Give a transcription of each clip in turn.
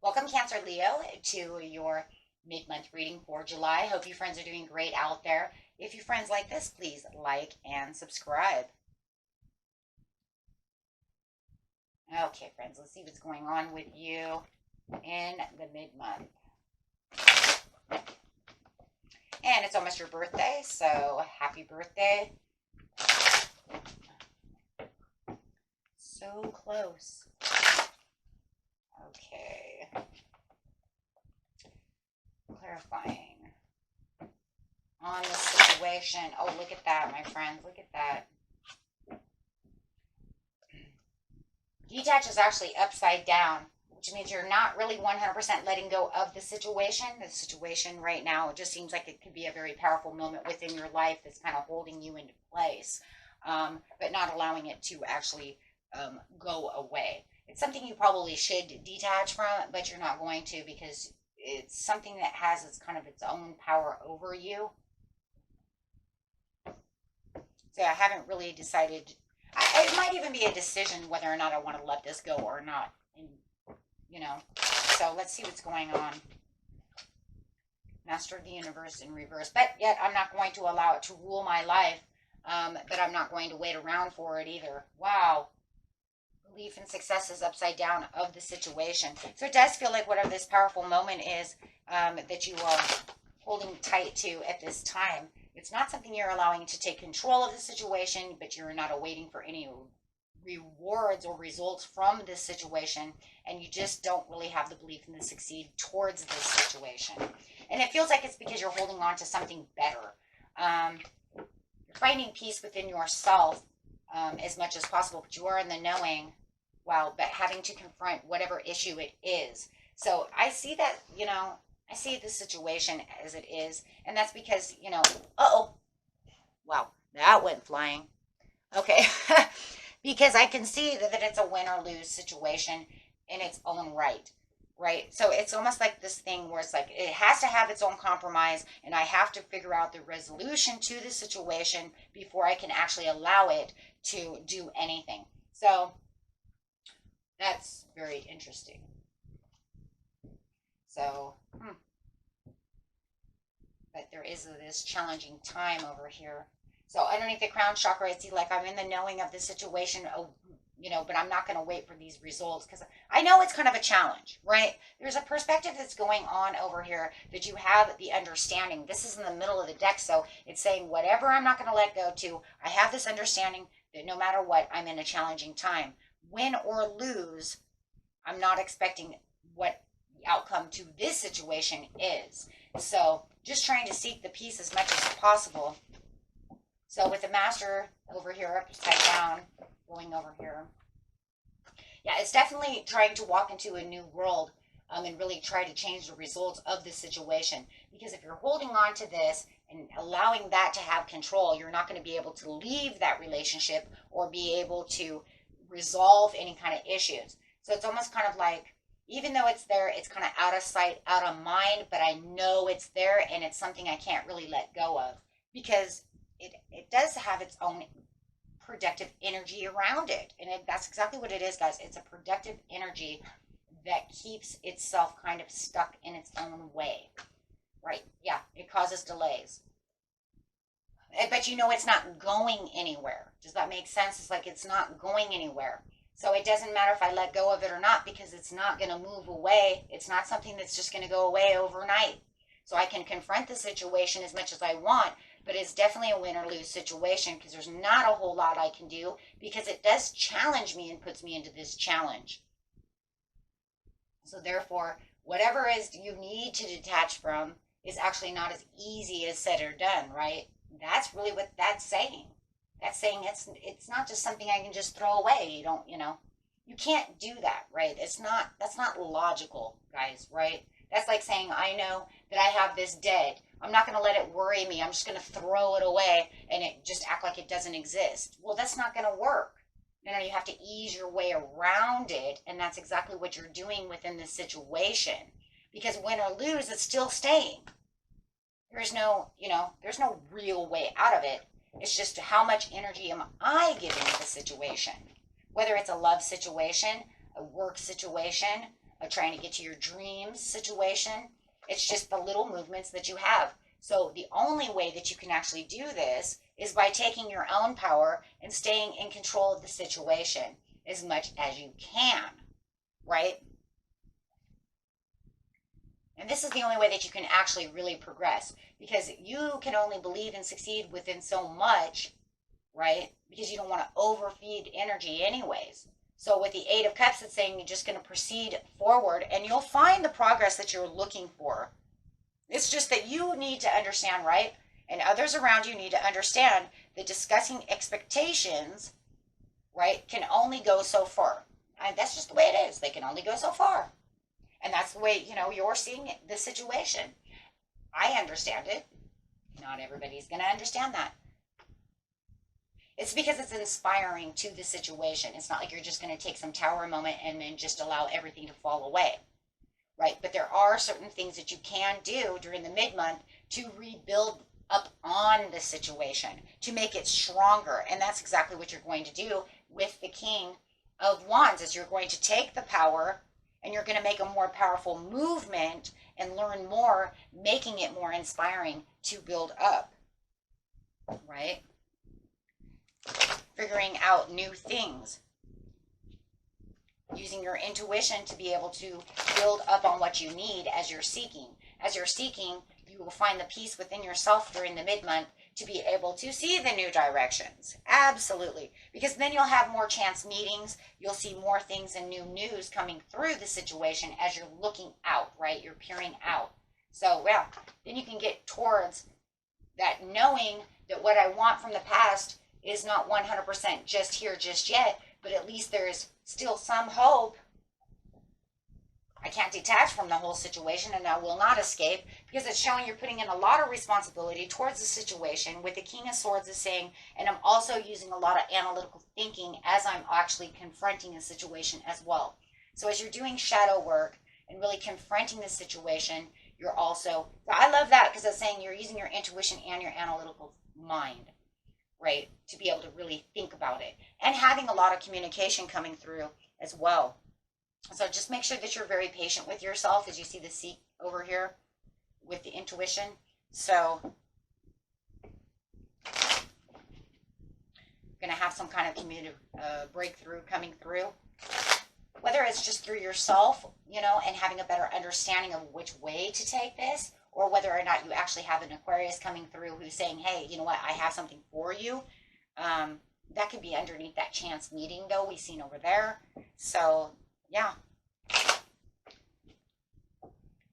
Welcome, Cancer Leo, to your mid-month reading for July. Hope you friends are doing great out there. If you friends like this, please like and subscribe. Okay, friends, let's see what's going on with you in the mid-month. And it's almost your birthday, so happy birthday. So close. Okay. Clarifying on the situation. Oh, look at that, my friends. Look at that. Detach is actually upside down, which means you're not really 100% letting go of the situation. The situation right now, it just seems like it could be a very powerful moment within your life that's kind of holding you into place, but not allowing it to actually go away. It's something you probably should detach from, but you're not going to because it's something that has its kind of its own power over you. So I haven't really decided. It might even be a decision whether or not I want to let this go or not. And, so let's see what's going on. Master of the Universe in reverse. But yet I'm not going to allow it to rule my life. But I'm not going to wait around for it either. Wow. Belief and success is upside down of the situation. So it does feel like whatever this powerful moment is that you are holding tight to at this time, it's not something you're allowing to take control of the situation, but you're not awaiting for any rewards or results from this situation, and you just don't really have the belief in the succeed towards this situation. And it feels like it's because you're holding on to something better. You're finding peace within yourself as much as possible, but you are in the knowing, well, but having to confront whatever issue it is. So I see that, I see the situation as it is, and that's because, uh-oh, wow, that went flying. Okay, because I can see that it's a win or lose situation in its own right. Right. So it's almost like this thing where it's like it has to have its own compromise, and I have to figure out the resolution to the situation before I can actually allow it to do anything. So that's very interesting. So, but there is this challenging time over here. So underneath the crown chakra, I see like I'm in the knowing of the situation. Oh, but I'm not going to wait for these results because I know it's kind of a challenge, right? There's a perspective that's going on over here that you have the understanding. This is in the middle of the deck, so it's saying whatever I'm not going to let go to, I have this understanding that no matter what, I'm in a challenging time. Win or lose, I'm not expecting what the outcome to this situation is. So just trying to seek the peace as much as possible. So with the master over here, upside down, going over here. Yeah, it's definitely trying to walk into a new world and really try to change the results of this situation. Because if you're holding on to this and allowing that to have control, you're not going to be able to leave that relationship or be able to resolve any kind of issues. So it's almost kind of like, even though it's there, it's kind of out of sight, out of mind, but I know it's there and it's something I can't really let go of because it does have its own productive energy around it. And that's exactly what it is, guys. It's a productive energy that keeps itself kind of stuck in its own way. Right? Yeah, it causes delays. But it's not going anywhere. Does that make sense? It's like it's not going anywhere. So it doesn't matter if I let go of it or not because it's not going to move away. It's not something that's just going to go away overnight. So I can confront the situation as much as I want, but it's definitely a win or lose situation because there's not a whole lot I can do because it does challenge me and puts me into this challenge. So therefore, whatever is you need to detach from is actually not as easy as said or done, right? That's really what that's saying. That's saying it's not just something I can just throw away. You can't do that, right? That's not logical, guys, right? That's like saying, I know that I have this dead. I'm not going to let it worry me. I'm just going to throw it away and it just act like it doesn't exist. Well, that's not going to work. No, you have to ease your way around it. And that's exactly what you're doing within this situation. Because win or lose, it's still staying. There's no, there's no real way out of it. It's just how much energy am I giving the situation? Whether it's a love situation, a work situation, a trying to get to your dreams situation, it's just the little movements that you have. So the only way that you can actually do this is by taking your own power and staying in control of the situation as much as you can, right? And this is the only way that you can actually really progress, because you can only believe and succeed within so much, right? Because you don't want to overfeed energy anyways. So with the Eight of Cups, it's saying you're just going to proceed forward and you'll find the progress that you're looking for. It's just that you need to understand, right? And others around you need to understand that discussing expectations, right, can only go so far. And that's just the way it is. They can only go so far. And that's the way, you're seeing the situation. I understand it. Not everybody's going to understand that. It's because it's inspiring to the situation. It's not like you're just going to take some tower moment and then just allow everything to fall away, right? But there are certain things that you can do during the mid-month to rebuild up on the situation, to make it stronger. And that's exactly what you're going to do with the King of Wands, is you're going to take the power and you're going to make a more powerful movement and learn more, making it more inspiring to build up, right? Figuring out new things, using your intuition to be able to build up on what you need as you're seeking. As you're seeking, you will find the peace within yourself during the mid-month to be able to see the new directions. Absolutely. Because then you'll have more chance meetings. You'll see more things and new news coming through the situation as you're looking out, right? You're peering out. So, well, then you can get towards that knowing that what I want from the past is not 100% just here, just yet, but at least there is still some hope. I can't detach from the whole situation, and I will not escape, because it's showing you're putting in a lot of responsibility towards the situation. With the King of Swords is saying, and I'm also using a lot of analytical thinking as I'm actually confronting a situation as well. So as you're doing shadow work and really confronting the situation, you're also, I love that, because it's saying you're using your intuition and your analytical mind, right, to be able to really think about it, and having a lot of communication coming through as well. So just make sure that you're very patient with yourself, as you see the seat over here with the intuition. So going to have some kind of communicative breakthrough coming through, whether it's just through yourself, and having a better understanding of which way to take this, or whether or not you actually have an Aquarius coming through who's saying, hey, you know what, I have something for you. That could be underneath that chance meeting, though, we've seen over there. So yeah,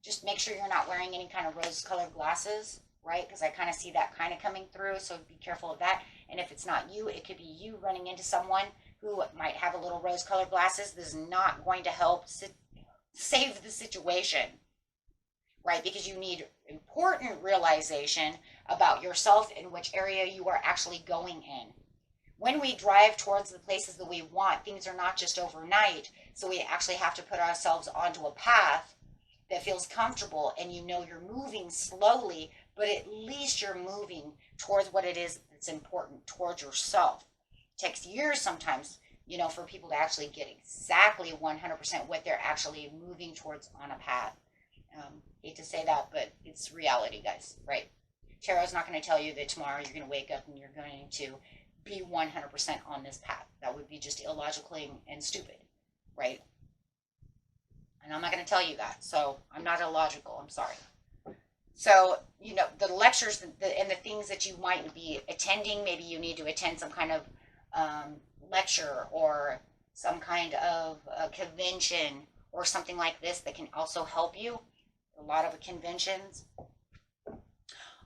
just make sure you're not wearing any kind of rose-colored glasses, right? Because I kind of see that kind of coming through, so be careful of that. And if it's not you, it could be you running into someone who might have a little rose-colored glasses. This is not going to help save the situation, right? Because you need important realization about yourself and which area you are actually going in. When we drive towards the places that we want, things are not just overnight. So we actually have to put ourselves onto a path that feels comfortable, and you're moving slowly, but at least you're moving towards what it is that's important, towards yourself. It takes years sometimes, for people to actually get exactly 100% what they're actually moving towards on a path. Hate to say that, but it's reality, guys, right? Tarot's not going to tell you that tomorrow you're going to wake up and you're going to be 100% on this path. That would be just illogical and stupid, right? And I'm not going to tell you that. So I'm not illogical. I'm sorry. So, the lectures and the things that you might be attending, maybe you need to attend some kind of lecture or some kind of convention or something like this that can also help you. A lot of conventions.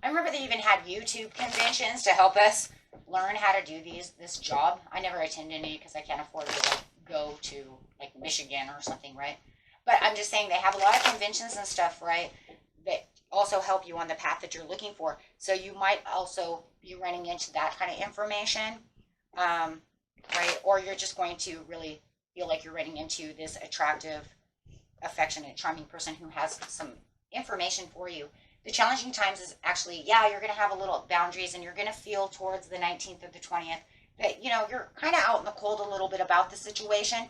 I remember they even had YouTube conventions to help us learn how to do this job. I never attend any because I can't afford to go to like Michigan or something, right? But I'm just saying they have a lot of conventions and stuff, right, that also help you on the path that you're looking for. So you might also be running into that kind of information, right? Or you're just going to really feel like you're running into this attractive, affectionate, charming person who has some information for you. The challenging times is actually, yeah, you're going to have a little boundaries and you're going to feel towards the 19th or the 20th that, you know, you're kind of out in the cold a little bit about the situation.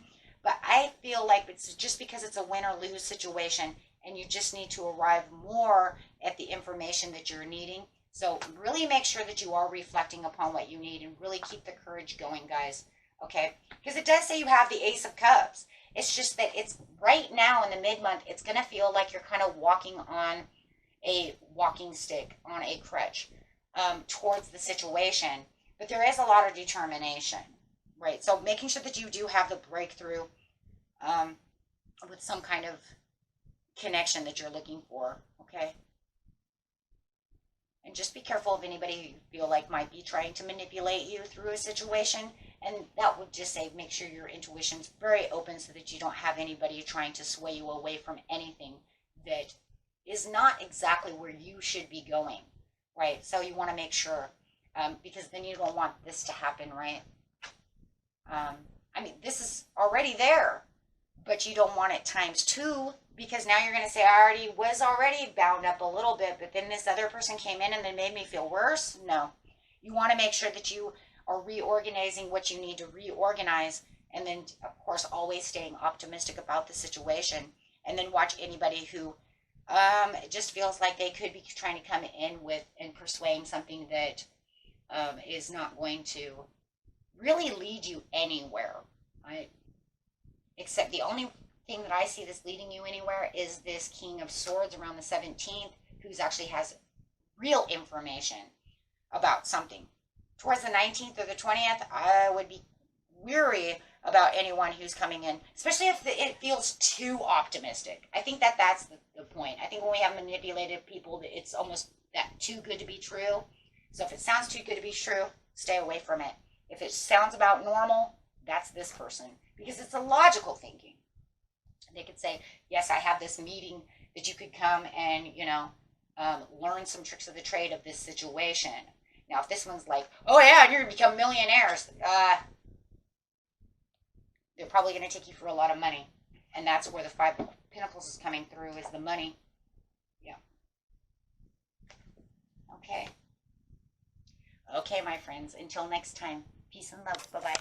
But I feel like it's just because it's a win or lose situation and you just need to arrive more at the information that you're needing. So really make sure that you are reflecting upon what you need and really keep the courage going, guys. Okay? Because it does say you have the Ace of Cups. It's just that it's right now in the mid-month, it's going to feel like you're kind of walking on a walking stick, on a crutch, towards the situation. But there is a lot of determination, right? So making sure that you do have the breakthrough with some kind of connection that you're looking for, okay? And just be careful of anybody you feel like might be trying to manipulate you through a situation. And that would just say make sure your intuition's very open so that you don't have anybody trying to sway you away from anything that is not exactly where you should be going, right? So you want to make sure, because then you don't want this to happen, right? I mean, this is already there, but you don't want it times two, because now you're going to say, I already was already bound up a little bit, but then this other person came in and then made me feel worse. No, you want to make sure that you are reorganizing what you need to reorganize, and then, of course, always staying optimistic about the situation, and then watch anybody who it just feels like they could be trying to come in with and persuade something that is not going to really lead you anywhere. Right? Except the only thing that I see that's leading you anywhere is this King of Swords around the 17th, who's actually has real information about something. Towards the 19th or the 20th, I would be weary about anyone who's coming in, especially if it feels too optimistic. I think that that's the point. I think when we have manipulated people, it's almost that too good to be true. So if it sounds too good to be true, stay away from it. If it sounds about normal, that's this person, because it's a logical thinking. They could say, yes, I have this meeting that you could come and, you know, learn some tricks of the trade of this situation. Now, if this one's like, oh yeah, and you're going to become millionaires, they're probably going to take you for a lot of money. And that's where the Five of Pentacles is coming through, is the money. Yeah. Okay. Okay, my friends. Until next time. Peace and love. Bye-bye.